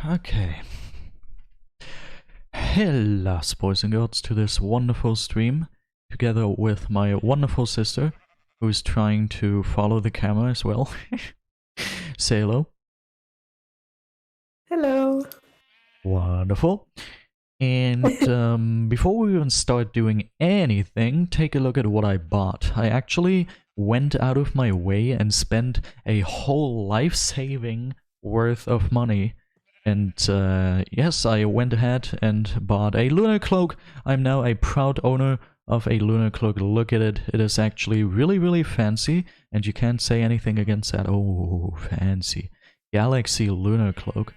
Okay. Hello, boys and girls, to this wonderful stream, together with my wonderful sister, who is trying to follow the camera as well. Say hello. Hello. Wonderful. And before we even start doing anything, take a look at what I bought. I actually went out of my way and spent a whole life-saving worth of money. And yes, I went ahead and bought a lunar cloak. I'm now a proud owner of a lunar cloak. Look at it. It is actually really, really fancy, and you can't say anything against that. Oh, fancy. Galaxy lunar cloak.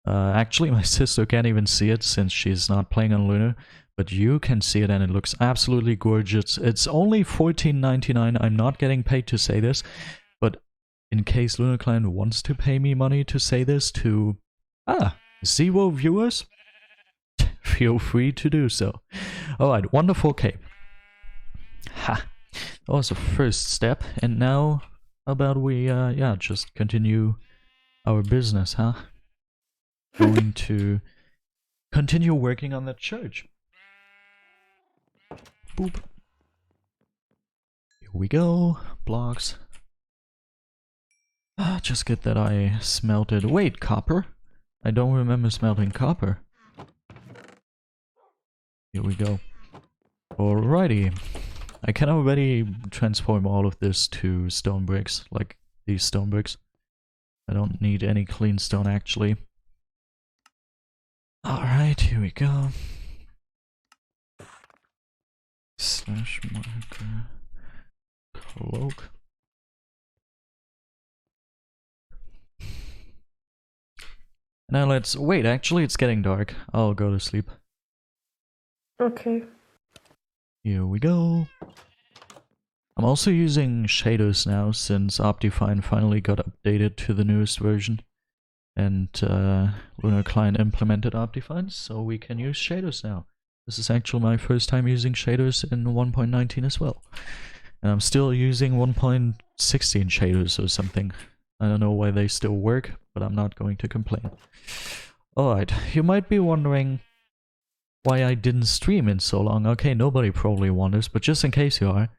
Actually, my sister can't even see it since she's not playing on Lunar, but you can see it and it looks absolutely gorgeous. It's only $14.99. I'm not getting paid to say this, but in case Lunar Client wants to pay me money to say this to 0 viewers, feel free to do so. Alright, wonderful cape. Ha! That was the first step, and now how about we just continue our business, huh? Going to continue working on that church. Boop. Here we go. Blocks. Just get that I smelted. Wait, copper? I don't remember smelting copper. Here we go. Alrighty. I can already transform all of this to stone bricks, like these stone bricks. I don't need any clean stone actually. Alright, here we go. Slash marker. Cloak. Now let's... wait, actually it's getting dark. I'll go to sleep. Okay. Here we go. I'm also using shaders now since Optifine finally got updated to the newest version. And Lunar Client implemented Optifine, so we can use shaders now. This is actually my first time using shaders in 1.19 as well. And I'm still using 1.16 shaders or something. I don't know why they still work, but I'm not going to complain. Alright, you might be wondering why I didn't stream in so long. Okay, nobody probably wonders, but just in case you are.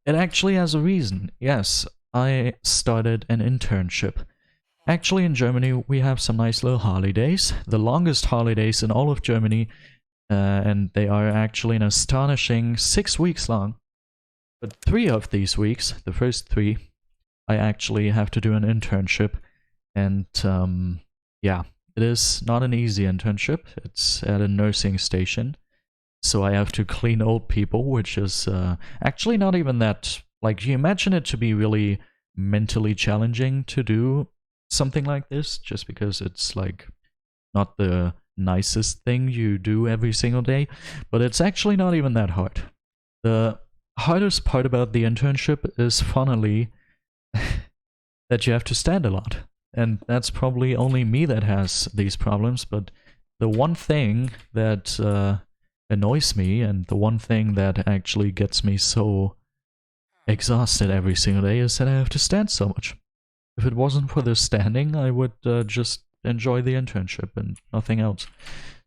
It actually has a reason. Yes, I started an internship. Actually, in Germany, we have some nice little holidays. The longest holidays in all of Germany. And they are actually an astonishing 6 weeks long. But 3 of these weeks, the first 3, I actually have to do an internship. And yeah, it is not an easy internship. It's at a nursing station. So I have to clean old people, which is actually not even that... like, you imagine it to be really mentally challenging to do something like this, just because it's like not the nicest thing you do every single day, but it's actually not even that hard. The hardest part about the internship is funnily that you have to stand a lot, and that's probably only me that has these problems. But the one thing that annoys me, and the one thing that actually gets me so exhausted every single day, is that I have to stand so much. If it wasn't for the standing, I would just enjoy the internship and nothing else.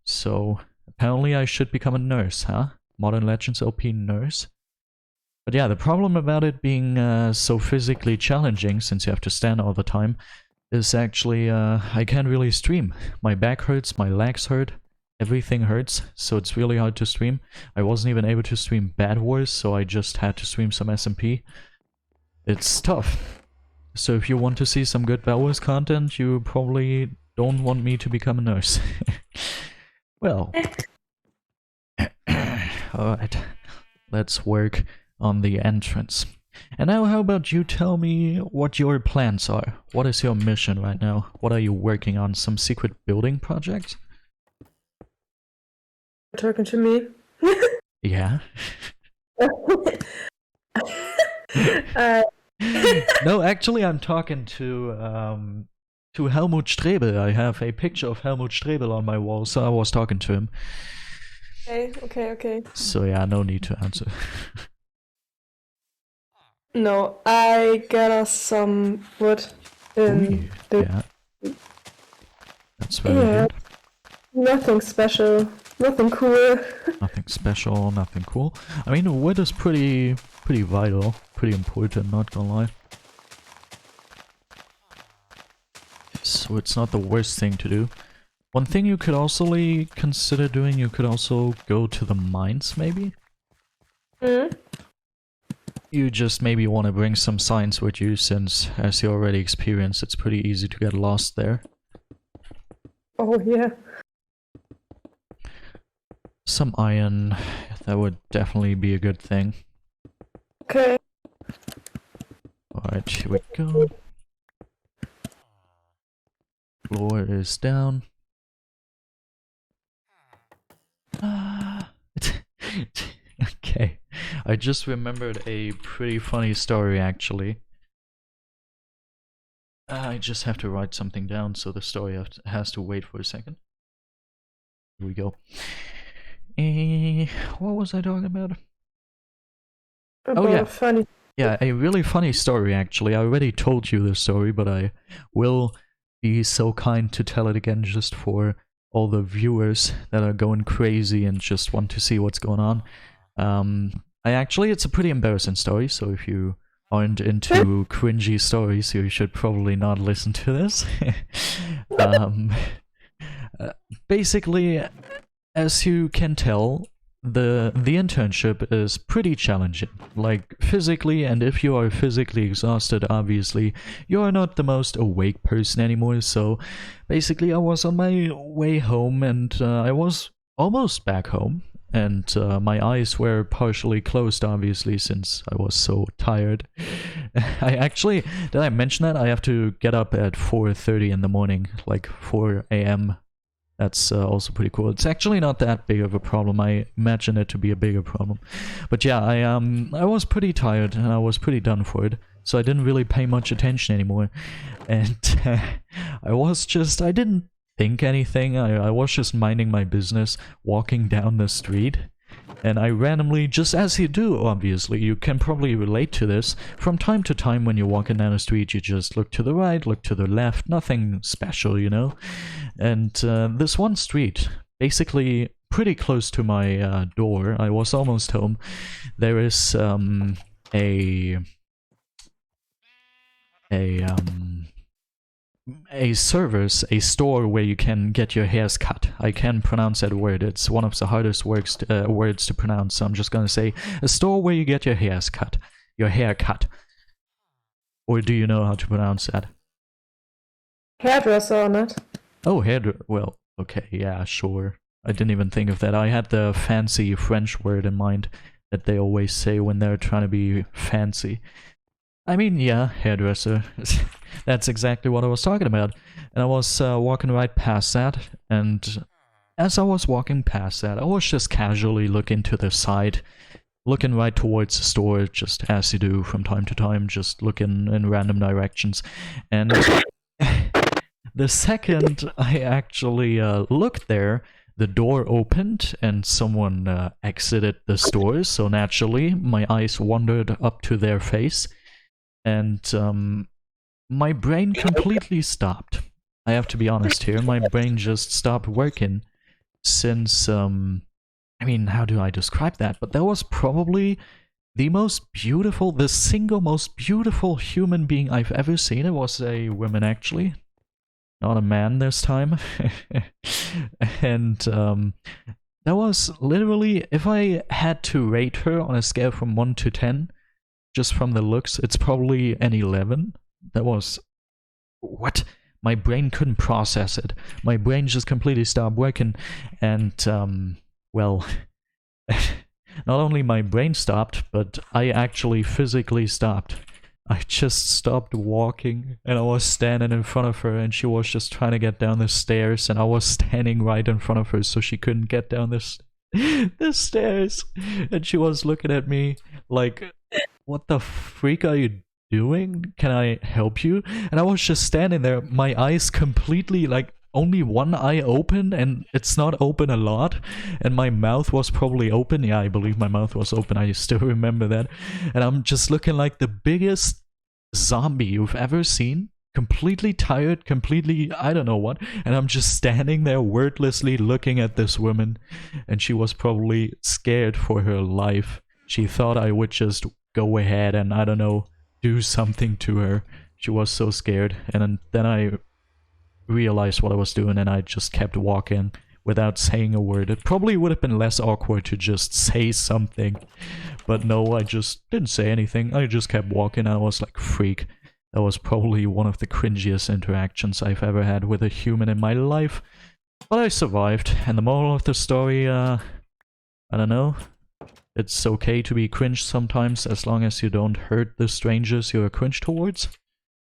So, apparently I should become a nurse, huh? Modern Legends OP nurse. But yeah, the problem about it being so physically challenging, since you have to stand all the time, is actually I can't really stream. My back hurts, my legs hurt, everything hurts, so it's really hard to stream. I wasn't even able to stream Bad Wars, so I just had to stream some SMP. It's tough. So if you want to see some good Bad Wars content, you probably don't want me to become a nurse. Well. Alright. Let's work on the entrance. And now how about you tell me what your plans are? What is your mission right now? What are you working on? Some secret building project? Talking to me? Yeah. No, actually I'm talking to Helmut Strebel. I have a picture of Helmut Strebel on my wall, so I was talking to him. Okay. So yeah, no need to answer. No, I got us some wood in Ooh, the... yeah. That's very Yeah, good. nothing special, nothing cool. Nothing special, nothing cool. I mean, wood is pretty vital, pretty important, not gonna lie. So it's not the worst thing to do. One thing you could also consider doing, you could also go to the mines, maybe? Hmm? You just maybe want to bring some science with you, since, as you already experienced, it's pretty easy to get lost there. Oh, yeah. Some iron, that would definitely be a good thing. Okay. Alright, here we go. Floor is down. Okay, I just remembered a pretty funny story actually. I just have to write something down, so the story has to wait for a second. Here we go. What was I talking about? About yeah. funny. Yeah, a really funny story actually. I already told you this story, but I will be so kind to tell it again just for all the viewers that are going crazy and just want to see what's going on. It's a pretty embarrassing story, so if you aren't into cringy stories, you should probably not listen to this. Basically, as you can tell, the internship is pretty challenging, like physically, and if you are physically exhausted, obviously you are not the most awake person anymore. So basically I was on my way home, and I was almost back home, and my eyes were partially closed, obviously, since I was so tired. Did I mention that I have to get up at 4:30 in the morning, like 4 a.m. That's also pretty cool. It's actually not that big of a problem. I imagine it to be a bigger problem. But yeah, I was pretty tired and I was pretty done for it. So I didn't really pay much attention anymore. And I didn't think anything. I was just minding my business, walking down the street. And I randomly, just as you do, obviously, you can probably relate to this. From time to time when you're walking down the street, you just look to the right, look to the left, nothing special, you know? And this one street, basically pretty close to my door, I was almost home, there is a service, a store where you can get your hairs cut. I can't pronounce that word. It's one of the hardest words to pronounce, so I'm just gonna say a store where you get your hairs cut. Your hair cut. Or do you know how to pronounce that? Hairdresser on it. Oh, well, okay, yeah, sure. I didn't even think of that. I had the fancy French word in mind that they always say when they're trying to be fancy. I mean, yeah, hairdresser. That's exactly what I was talking about. And I was walking right past that, and as I was walking past that, I was just casually looking to the side, looking right towards the store, just as you do from time to time, just looking in random directions. And the second I actually looked there, the door opened and someone exited the store, so naturally my eyes wandered up to their face. And my brain completely stopped. I have to be honest here. My brain just stopped working since, I mean, how do I describe that? But that was probably the single most beautiful human being I've ever seen. It was a woman, actually. Not a man this time. And that was literally, if I had to rate her on a scale from 1 to 10, just from the looks, it's probably an 11. That was... what? My brain couldn't process it. My brain just completely stopped working. And, well... not only my brain stopped, but I actually physically stopped. I just stopped walking, and I was standing in front of her, and she was just trying to get down the stairs, and I was standing right in front of her, so she couldn't get down the stairs. And she was looking at me like, what the freak are you doing? Can I help you? And I was just standing there, my eyes completely, like, only one eye open, and it's not open a lot, and my mouth was probably open. Yeah, I believe my mouth was open. I still remember that. And I'm just looking like the biggest zombie you've ever seen, completely tired, completely, I don't know what, and I'm just standing there wordlessly looking at this woman, and she was probably scared for her life. She thought I would just go ahead and, I don't know, do something to her. She was so scared, and then I realized what I was doing, and I just kept walking without saying a word. It probably would have been less awkward to just say something, but no, I just didn't say anything. I just kept walking. I was like, freak. That was probably one of the cringiest interactions I've ever had with a human in my life. But I survived, and the moral of the story, I don't know. It's okay to be cringe sometimes, as long as you don't hurt the strangers you're cringe towards.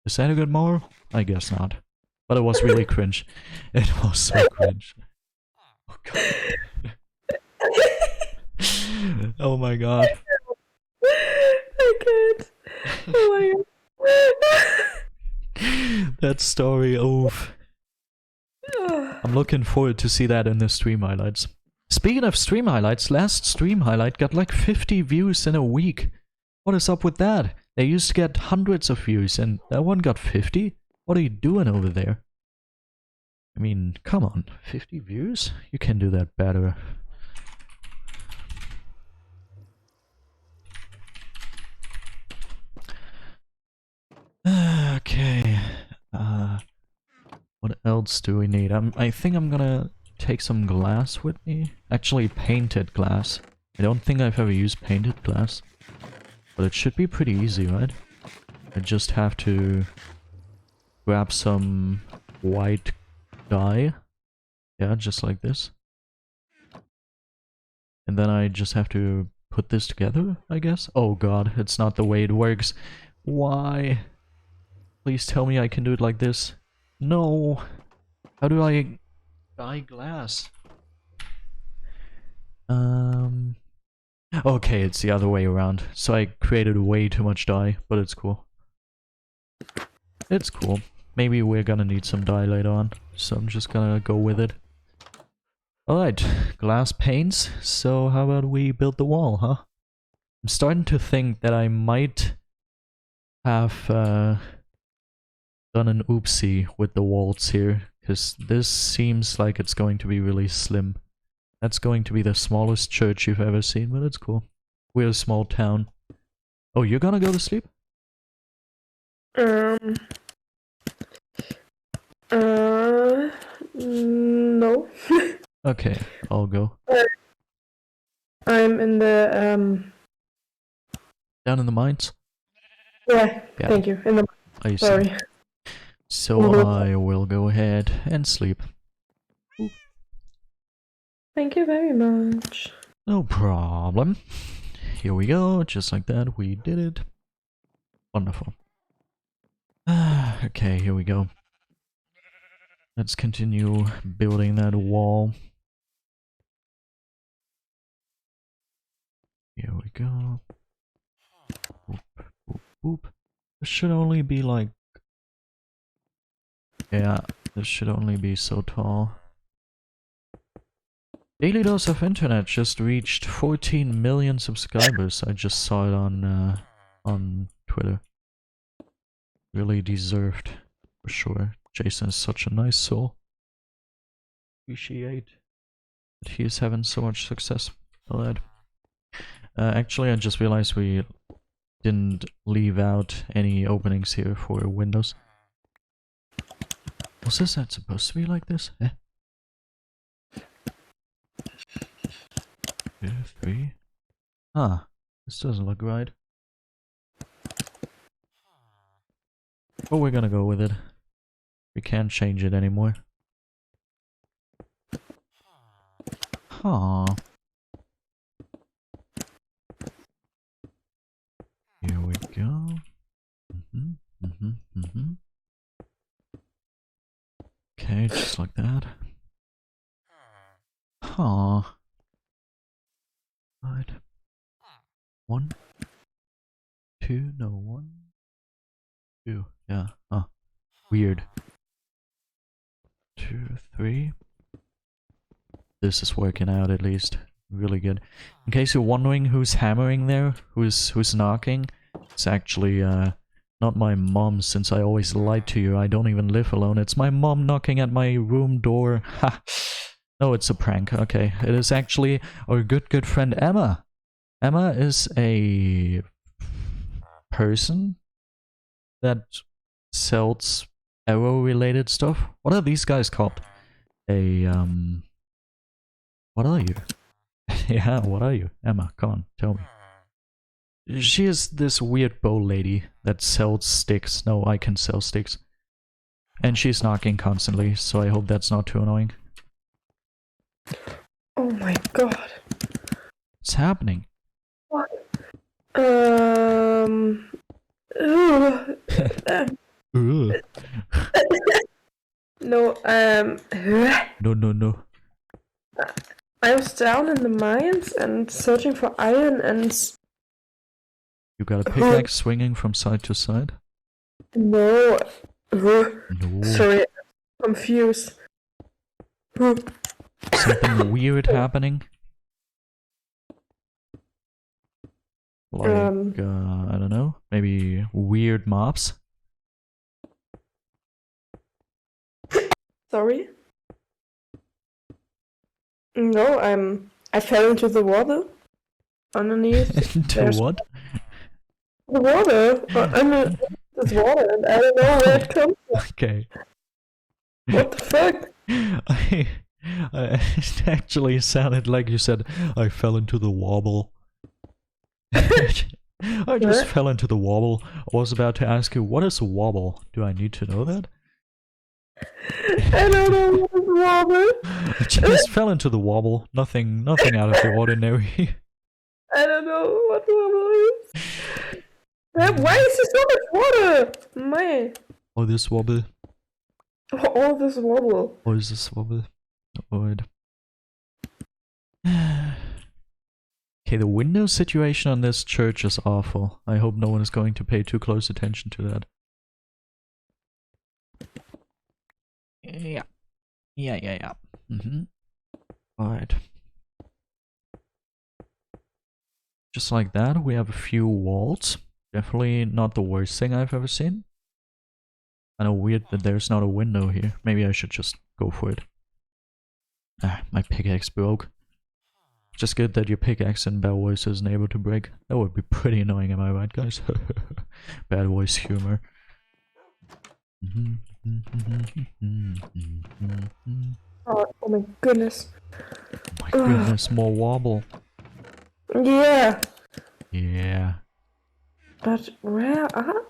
Is that a good moral? I guess not. But it was really cringe. It was so cringe. Oh god. Oh my god. I can't. Oh my god. That story, oof. I'm looking forward to see that in the stream highlights. Speaking of stream highlights, last stream highlight got like 50 views in a week. What is up with that? They used to get hundreds of views and that one got 50? What are you doing over there? I mean, come on, 50 views? You can do that better. Okay. What else do we need? I think I'm gonna take some glass with me. Actually, painted glass. I don't think I've ever used painted glass. But it should be pretty easy, right? I just have to grab some white dye. Yeah, just like this. And then I just have to put this together, I guess? Oh god, it's not the way it works. Why? Please tell me I can do it like this. No. How do I dye glass? Okay, it's the other way around. So I created way too much dye, but it's cool. It's cool. Maybe we're gonna need some dye later on, so I'm just gonna go with it. Alright, glass paints. So how about we build the wall, huh? I'm starting to think that I might have done an oopsie with the walls here, because this seems like it's going to be really slim. That's going to be the smallest church you've ever seen, but it's cool. We're a small town. Oh, you're gonna go to sleep? No. Okay, I'll go. I'm in the, Down in the mines? yeah, thank you. In the, I see. sorry. So I will go ahead and sleep. Thank you very much. No problem. Here we go, just like that, we did it. Wonderful. Okay, here we go. Let's continue building that wall. Here we go. Boop, boop, boop. This should only be like... Yeah, this should only be so tall. Daily Dose of Internet just reached 14 million subscribers. I just saw it on Twitter. Really deserved, for sure. Jason is such a nice soul. Appreciate that he is having so much success. Alright. Actually, I just realized we didn't leave out any openings here for windows. Was this not supposed to be like this? Eh? 2, 3. Ah, this doesn't look right. But we're gonna go with it. We can't change it anymore. Huh. Here we go. Okay, just like that. Huh. Right. 1, 2, no, 1, 2, yeah, weird. 2, 3. This is working out at least. Really good. In case you're wondering who's hammering there, who's knocking, it's actually Not my mom, since I always lied to you. I don't even live alone. It's my mom knocking at my room door. Ha! No, it's a prank. Okay, it is actually our good friend Emma. Emma is a person that sells arrow-related stuff. What are these guys called? What are you? Yeah, what are you? Emma, come on, tell me. She is this weird bow lady that sells sticks. No, I can sell sticks. And she's knocking constantly, so I hope that's not too annoying. Oh my god. What's happening? What? Ugh. No, No. I was down in the mines and searching for iron and... You got a pickaxe swinging from side to side? No. No. Sorry, I'm confused. Something weird happening? Like, I don't know, maybe weird mobs? Sorry? No, I fell into the water. Underneath. Into what? The water. Under this water, and I don't know where it comes from. Okay. What the fuck? It actually sounded like you said, I fell into the wobble. I just fell into the wobble. I was about to ask you, what is a wobble? Do I need to know that? I don't know what is wobble. I just fell into the wobble. Nothing out of the ordinary. I don't know what wobble is. Why is there so much water? My. Oh, this wobble. All this wobble. Oh, is this wobble? Avoid. Okay, the window situation on this church is awful. I hope no one is going to pay too close attention to that. Yeah. Alright. Just like that, we have a few walls. Definitely not the worst thing I've ever seen. Kinda weird that there's not a window here. Maybe I should just go for it. Ah, my pickaxe broke. Just good that your pickaxe in Bad Voice isn't able to break. That would be pretty annoying, am I right, guys? Bad Voice humor. Oh my goodness. Oh my goodness, more wobble. Yeah. Yeah. But where are...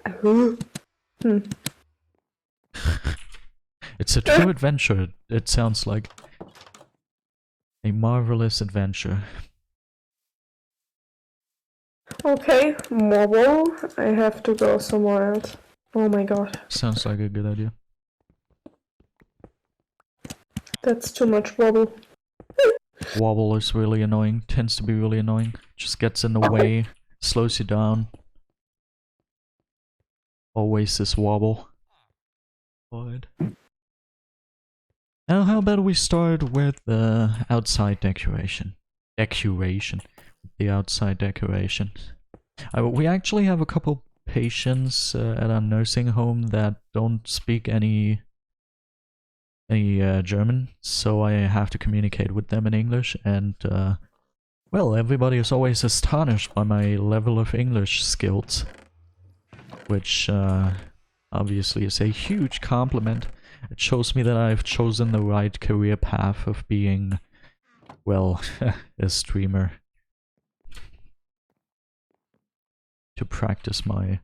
It's a true adventure, it sounds like. A marvelous adventure. Okay, wobble. I have to go somewhere else. Oh my god. Sounds like a good idea. That's too much wobble. Wobble is really annoying, tends to be really annoying. Just gets in the way, slows you down. Always this wobble. What? Now how about we start with the outside decoration. The outside decoration. We actually have a couple patients at our nursing home that don't speak any German, so I have to communicate with them in English, and well, everybody is always astonished by my level of English skills, which obviously is a huge compliment. It shows me that I've chosen the right career path of being, well, a streamer. To practice my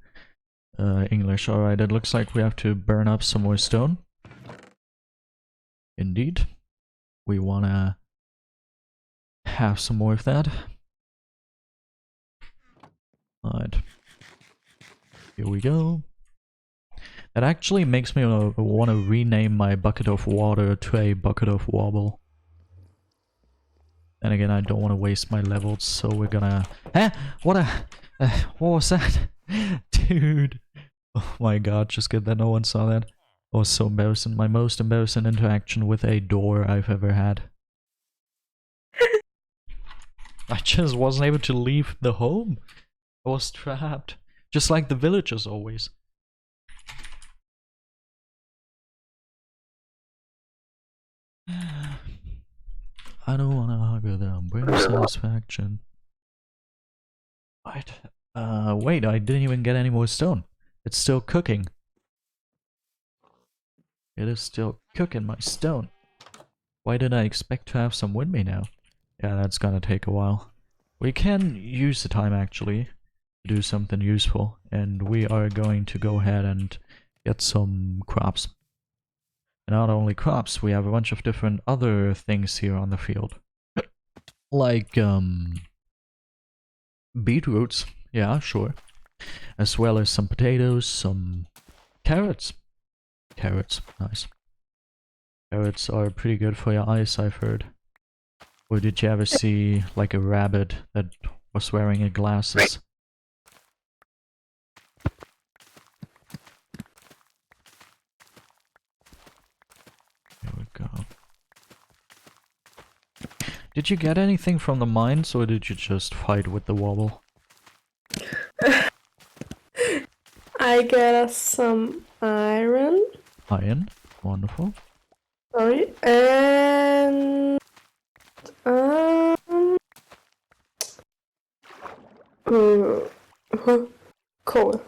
English. Alright, it looks like we have to burn up some more stone. Indeed. We wanna have some more of that. Alright. Here we go. That actually makes me want to rename my bucket of water to a bucket of wobble. And again, I don't want to waste my levels, so we're gonna... What was that? Dude! Oh my god, just good that no one saw that. That was so embarrassing. My most embarrassing interaction with a door I've ever had. I just wasn't able to leave the home. I was trapped. Just like the villagers always. I don't wanna harbor them. Bring satisfaction. What? Wait, I didn't even get any more stone. It's still cooking. It is still cooking my stone. Why did I expect to have some with me now? Yeah, that's gonna take a while. We can use the time actually to do something useful, and we are going to go ahead and get some crops. And not only crops, we have a bunch of different other things here on the field. Like, beetroots. Yeah, sure. As well as some potatoes, some carrots. Carrots, nice. Carrots are pretty good for your eyes, I've heard. Or did you ever see, like, a rabbit that was wearing glasses? Here we go. Did you get anything from the mines, or did you just fight with the wobble? I got us some iron. Iron, wonderful. Sorry. And coal. Coal?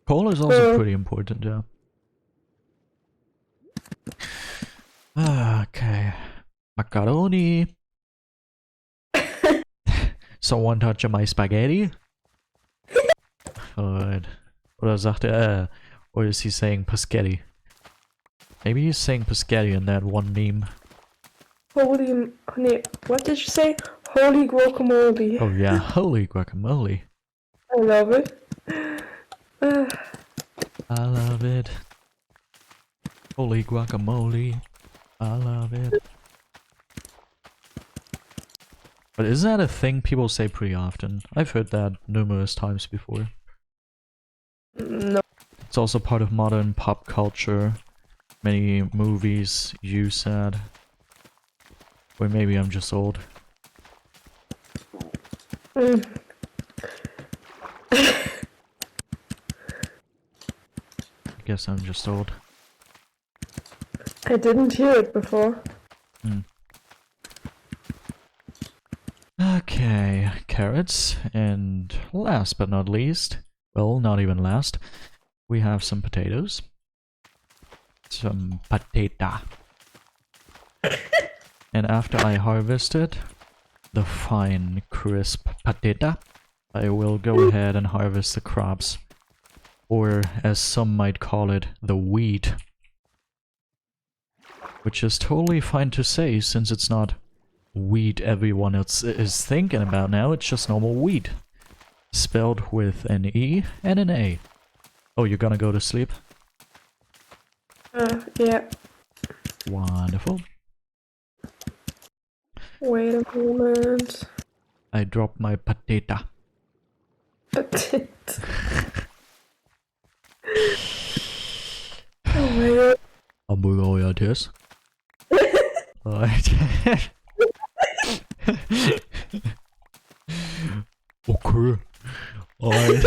Coal is also pretty important, yeah. Okay. Macaroni. Someone touching my spaghetti? Alright. Oder sagt er, or is he saying Paschetti? Maybe he's saying Paschetti in that one meme. Holy, what did you say? Holy guacamole. Oh yeah, holy guacamole. I love it. I love it. Holy guacamole. I love it. But is that a thing people say pretty often? I've heard that numerous times before. No. It's also part of modern pop culture. Many movies use that. Or maybe I'm just old. I guess I'm just old. I didn't hear it before. Okay, carrots, and last but not least, well, not even last, we have some potatoes. Some patata. And after I harvested the fine, crisp patata, I will go ahead and harvest the crops. Or, as some might call it, the wheat. Which is totally fine to say, since it's not wheat everyone else is thinking about now, it's just normal wheat. Spelled with an E and an A. Oh, you're gonna go to sleep? Yeah. Wonderful. Wait a moment. I dropped my patata. Oh my god. Hamburger, Alright. Okay. Alright.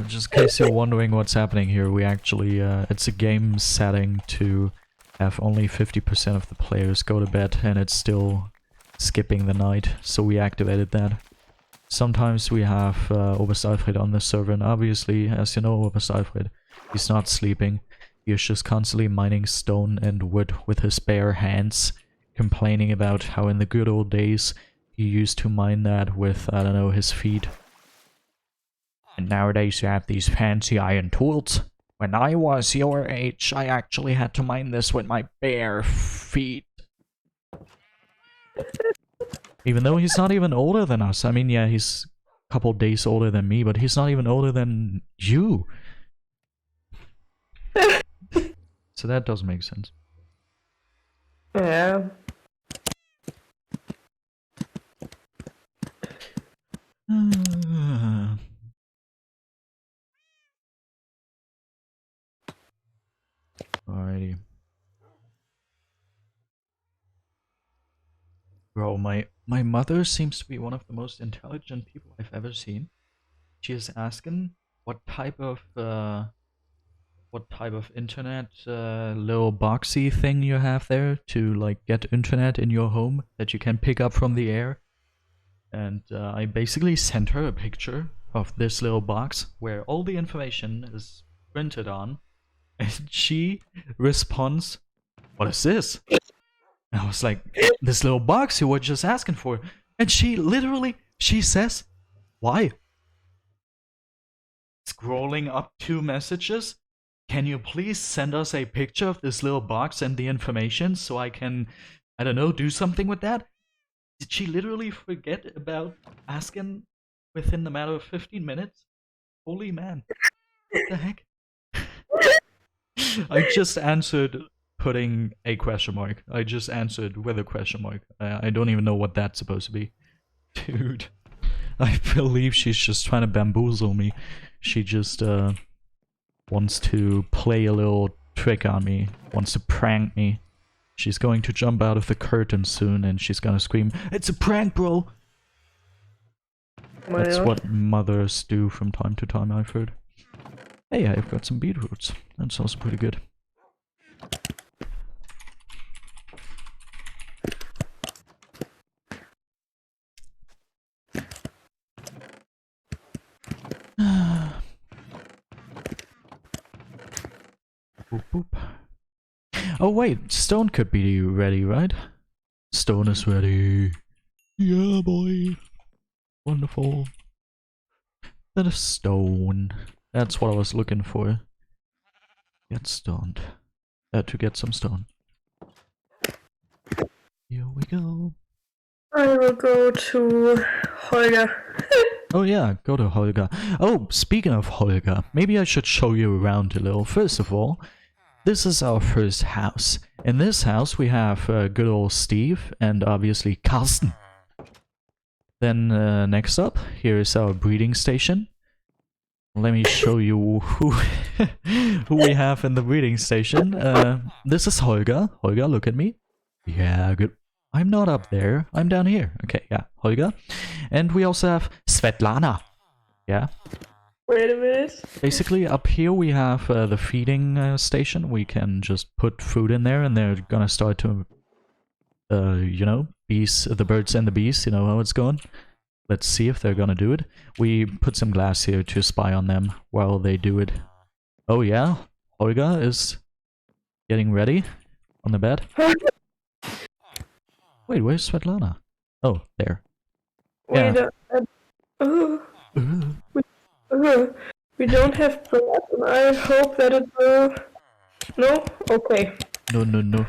Just in case you're wondering what's happening here, we actually, it's a game setting to have only 50% of the players go to bed, and it's still skipping the night, so we activated that. Sometimes we have Obersalfred on the server, and obviously, as you know, Obersalfred, he's not sleeping. He's just constantly mining stone and wood with his bare hands, complaining about how in the good old days he used to mine that with, I don't know, his feet. And nowadays you have these fancy iron tools. When I was your age, I actually had to mine this with my bare feet. Even though he's not even older than us. I mean, yeah, he's a couple days older than me, but he's not even older than you. So that does make sense. Yeah. Alrighty. Bro, my mother seems to be one of the most intelligent people I've ever seen. She's asking what type of internet little boxy thing you have there to like get internet in your home that you can pick up from the air. And I basically sent her a picture of this little box where all the information is printed on, and she responds, "What is this?" And I was like, "This little box you were just asking for." And she literally, she says, "Why?" Scrolling up 2 messages, "Can you please send us a picture of this little box and the information so I can, I don't know, do something with that?" Did she literally forget about asking within the matter of 15 minutes? Holy man. What the heck? I just answered putting a question mark. I just answered with a question mark. I don't even know what that's supposed to be. Dude. I believe she's just trying to bamboozle me. She just wants to play a little trick on me. Wants to prank me. She's going to jump out of the curtain soon and she's gonna scream, "It's a prank, bro!" That's what mothers do from time to time, I've heard. Hey, I've got some beetroots. That's also pretty good. Boop, boop. Oh wait, stone could be ready, right? Stone is ready. Yeah, boy. Wonderful. That is stone. That's what I was looking for. Get stoned. To get some stone. Here we go. I will go to Holger. Oh yeah, go to Holger. Oh, speaking of Holger, maybe I should show you around a little. First of all, this is our first house. In this house we have good old Steve and obviously Carsten. Then next up, here is our breeding station. Let me show you who we have in the breeding station. This is Holger. Holger, look at me. Yeah, good. I'm not up there. I'm down here. Okay, yeah, Holger. And we also have Svetlana. Yeah. Wait a minute. Basically, up here we have the feeding station. We can just put food in there and they're gonna start to, you know, the birds and the bees, you know how it's going. Let's see if they're gonna do it. We put some glass here to spy on them while they do it. Oh yeah, Holger is getting ready on the bed. Wait, where's Svetlana? Oh, there. Wait, Yeah. we don't have bread, and I hope that it will... No? Okay. No. No.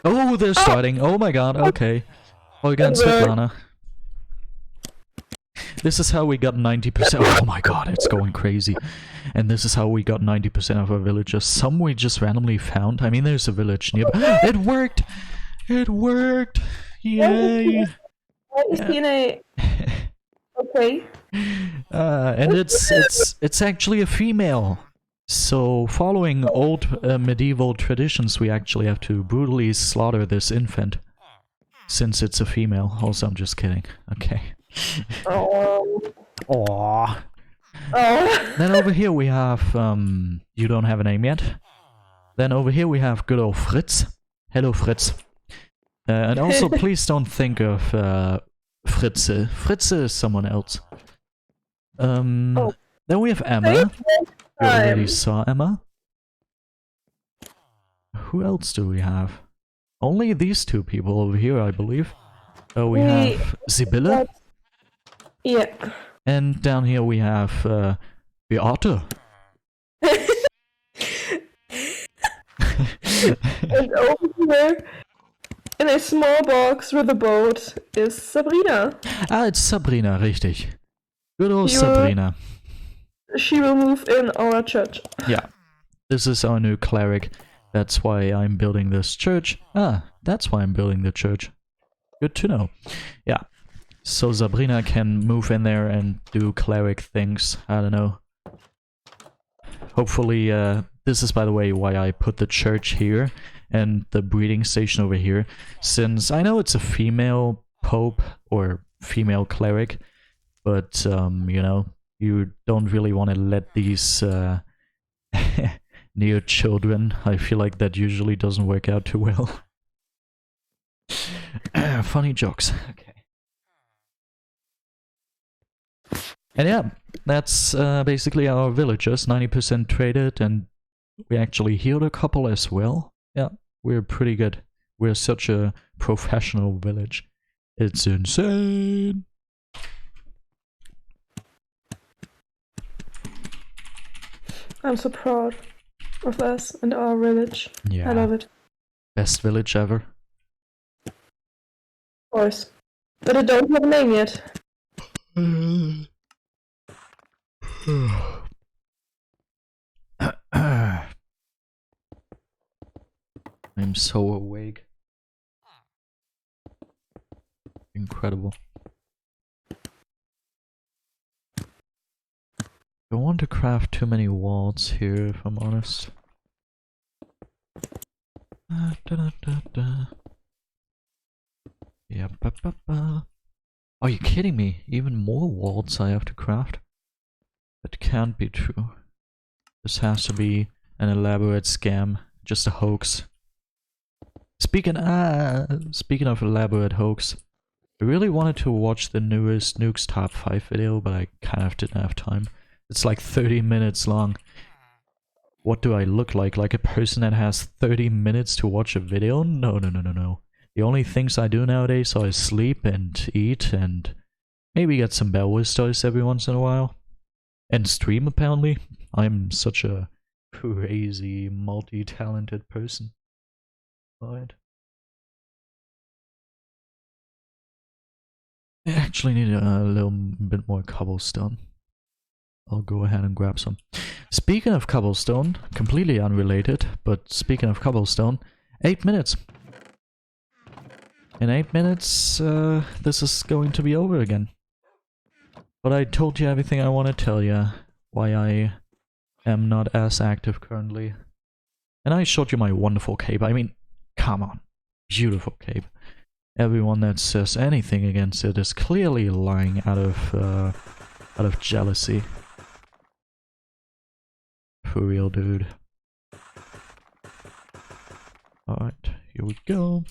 Oh, they're starting. Oh my god, okay. Holger and Svetlana. This is how we got 90%. Oh my god, it's going crazy. And this is how we got 90% of our villagers. Some we just randomly found. I mean, there's a village nearby. It worked! It worked! Yay! Okay. And it's actually a female. So, following old medieval traditions, we actually have to brutally slaughter this infant. Since it's a female. Also, I'm just kidding. Okay. Aww. Then over here we have, you don't have a name yet. Then over here we have good old Fritz. Hello, Fritz. And also, please don't think of Fritze. Fritze is someone else. Then we have Emma. We already saw Emma. Who else do we have? Only these 2 people over here, I believe. We have Sibylle. Yeah. And down here we have Beate. And over here, in a small box with a boat, is Sabrina. Ah, it's Sabrina, richtig. Good old Sabrina. She will move in our church. Yeah. This is our new cleric. That's why I'm building this church. Ah, that's why I'm building the church. Good to know. Yeah. So Sabrina can move in there and do cleric things. I don't know. Hopefully, this is by the way why I put the church here and the breeding station over here. Since I know it's a female pope or female cleric, but you know, you don't really want to let these near children. I feel like that usually doesn't work out too well. Funny jokes. Okay. And yeah, that's basically our villagers. 90% traded, and we actually healed a couple as well. Yeah, we're pretty good. We're such a professional village. It's insane. I'm so proud of us and our village. Yeah. I love it. Best village ever. Of course. But I don't have a name yet. I'm so awake. Incredible. Don't want to craft too many walls here, if I'm honest. Yeah, Are you kidding me? Even more walls I have to craft? That can't be true. This has to be an elaborate scam, just a hoax. Speaking of elaborate hoax, I really wanted to watch the newest Nukes Top 5 video, but I kind of didn't have time. It's like 30 minutes long. What do I look like? Like a person that has 30 minutes to watch a video? No. The only things I do nowadays are sleep and eat and maybe get some Bellwith stories every once in a while. And stream, apparently. I'm such a crazy, multi-talented person. Alright. I actually need a little bit more cobblestone. I'll go ahead and grab some. Speaking of cobblestone, completely unrelated, but speaking of cobblestone, 8 minutes. In 8 minutes, this is going to be over again. But I told you everything I want to tell you, why I am not as active currently. And I showed you my wonderful cape. I mean, come on. Beautiful cape. Everyone that says anything against it is clearly lying out of jealousy. For real, dude. Alright, here we go.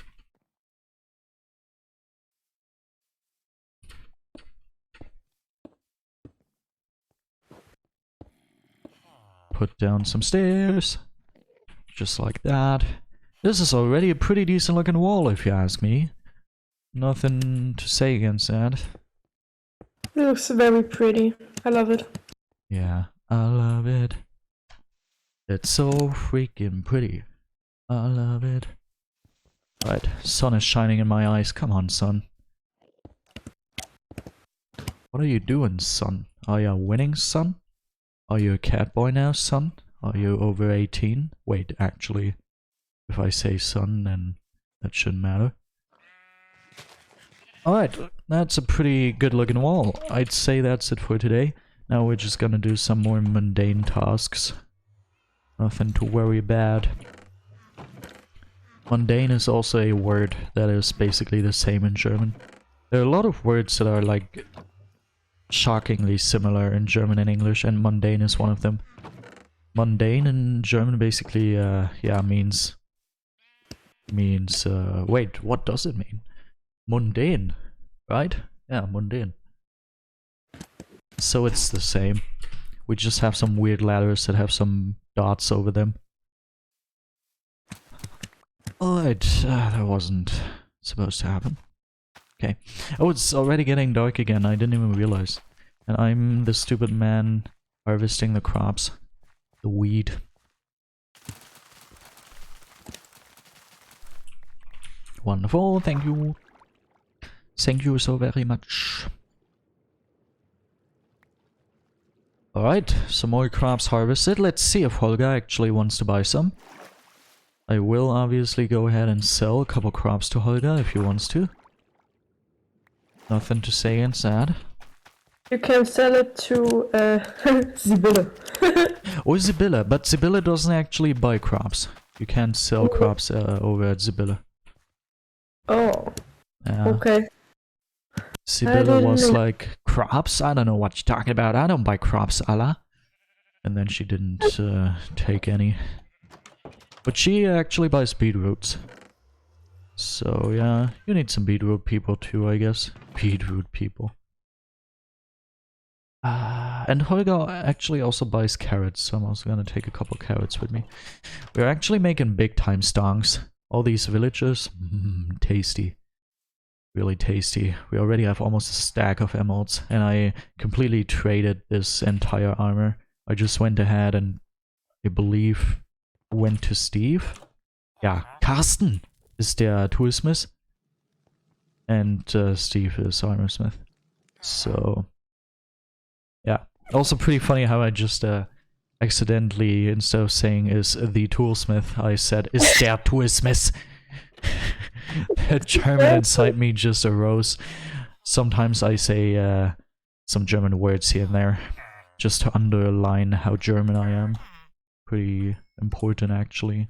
Put down some stairs. Just like that. This is already a pretty decent looking wall, if you ask me. Nothing to say against that. It looks very pretty. I love it. Yeah, I love it. It's so freaking pretty. I love it. Right, sun is shining in my eyes. Come on, sun. What are you doing, son? Are you winning, son? Are you a cat boy now, son? Are you over 18? Wait, actually, if I say son, then that shouldn't matter. Alright, that's a pretty good looking wall. I'd say that's it for today. Now we're just gonna do some more mundane tasks. Nothing to worry about. Mundane is also a word that is basically the same in German. There are a lot of words that are like shockingly similar in German and English, and mundane is one of them. Mundane in German basically, yeah, means, wait, what does it mean? Mundane, right? Yeah, mundane. So it's the same. We just have some weird letters that have some dots over them. Alright, that wasn't supposed to happen. Okay. Oh, it's already getting dark again. I didn't even realize. And I'm the stupid man harvesting the crops. The weed. Wonderful, thank you. Thank you so very much. Alright, some more crops harvested. Let's see if Holger actually wants to buy some. I will obviously go ahead and sell a couple crops to Holger if he wants to. Nothing to say against that. You can sell it to Sibylle. Or Sibylle, but Sibylle doesn't actually buy crops. You can't sell crops over at Sibylle. Oh, Yeah. okay. Sibylla was know. like, crops? I don't know what you're talking about. I don't buy crops, Allah. And then she didn't take any. But she actually buys beetroots. So yeah, you need some beetroot people too, I guess. Beetroot people. And Holger actually also buys carrots, so I'm also gonna take a couple carrots with me. We're actually making big time stonks. All these villagers, tasty. Really tasty. We already have almost a stack of emeralds, and I completely traded this entire armor. I just went ahead and, I believe, went to Steve. Yeah, Carsten is der Toolsmith. And Steve is armorsmith. So, yeah. Also pretty funny how I just accidentally, instead of saying is the toolsmith, I said is der Toolsmith. The German inside me just arose. Sometimes I say some German words here and there, just to underline how German I am. Pretty important, actually,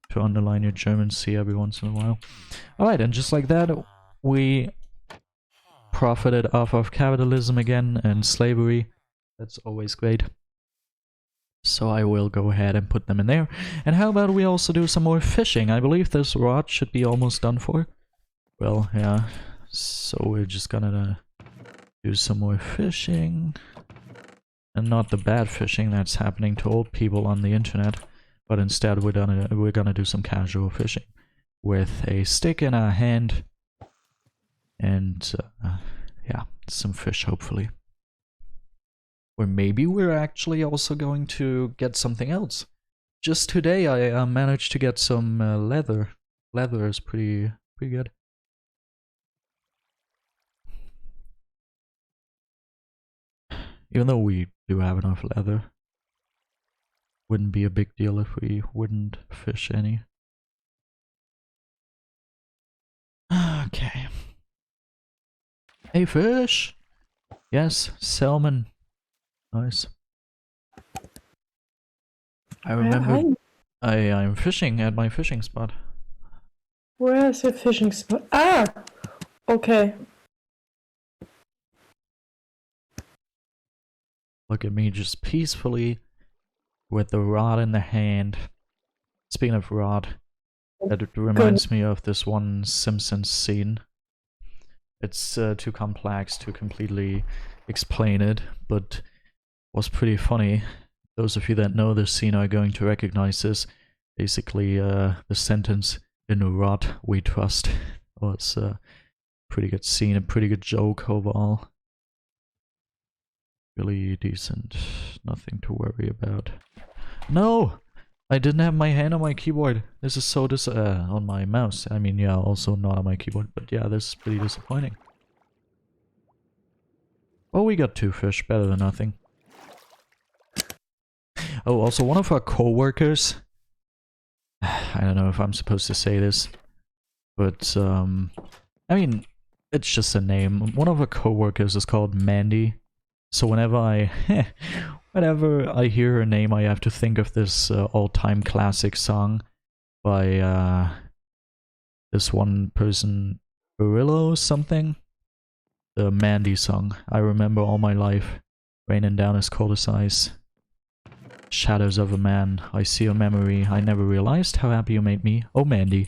to underline your Germancy every once in a while. Alright, and just like that, we profited off of capitalism again and slavery. That's always great. So I will go ahead and put them in there. And how about we also do some more fishing? I believe this rod should be almost done for. Well, yeah. So we're just gonna do some more fishing. And not the bad fishing that's happening to old people on the internet. But instead we're gonna do some casual fishing. With a stick in our hand. And, yeah, some fish hopefully. Or maybe we're actually also going to get something else. Just today I managed to get some leather. Leather is pretty good. Even though we do have enough leather. Wouldn't be a big deal if we wouldn't fish any. Okay. Hey fish! Yes, salmon. Nice. I remember I'm fishing at my fishing spot. Where is your fishing spot? Ah! Okay. Look at me just peacefully with the rod in the hand. Speaking of rod, that reminds me of this one Simpsons scene. It's too complex to completely explain it, but was pretty funny. Those of you that know this scene are going to recognize this. Basically, the sentence, "In a rod we trust," was a pretty good scene, a pretty good joke overall. Really decent. Nothing to worry about. No! I didn't have my hand on my keyboard. This is so on my mouse. I mean, yeah, also not on my keyboard, but yeah, this is pretty disappointing. Oh, we got 2 fish, better than nothing. Oh, also one of our co-workers, I don't know if I'm supposed to say this, but I mean, it's just a name. One of our co-workers is called Mandy, so whenever I hear her name, I have to think of this all-time classic song by this one person, Barillo something, the Mandy song. I remember all my life, raining down as cold as ice. Shadows of a man, I see your memory, I never realized how happy you made me. Oh Mandy,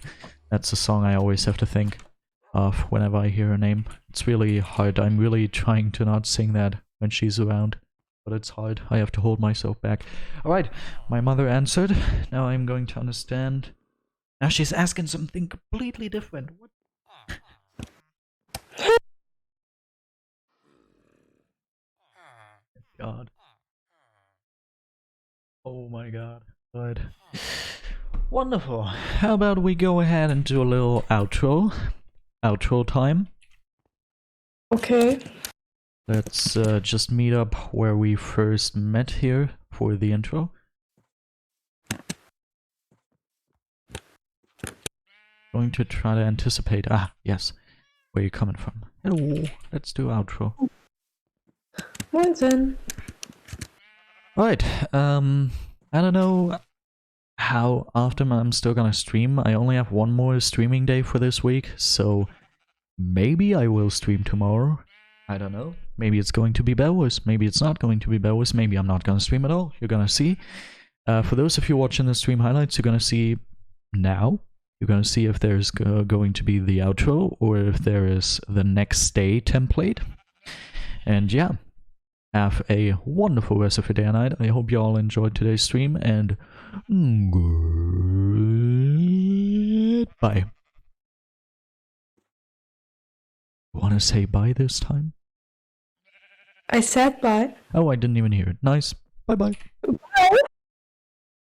that's a song I always have to think of whenever I hear her name. It's really hard, I'm really trying to not sing that when she's around, but it's hard, I have to hold myself back. Alright, my mother answered, now I'm going to understand. Now she's asking something completely different. What? God. Oh my god. Good. Wonderful. How about we go ahead and do a little outro? Outro time. Okay. Let's just meet up where we first met here for the intro. Going to try to anticipate. Ah, yes. Where you coming from? Hello. Let's do outro. Moinsen. Right, I don't know how often I'm still gonna stream. I only have one more streaming day for this week, so maybe I will stream tomorrow. I don't know. Maybe it's going to be Beowulf. Maybe it's not going to be Beowulf. Maybe I'm not going to stream at all. You're going to see. For those of you watching the stream highlights, you're going to see now. You're going to see if there's going to be the outro or if there is the next day template. And yeah, have a wonderful rest of your day and night. I hope you all enjoyed today's stream, and goodbye. Want to say bye this time? I said bye. Oh, I didn't even hear it. Nice. Bye-bye. Bye.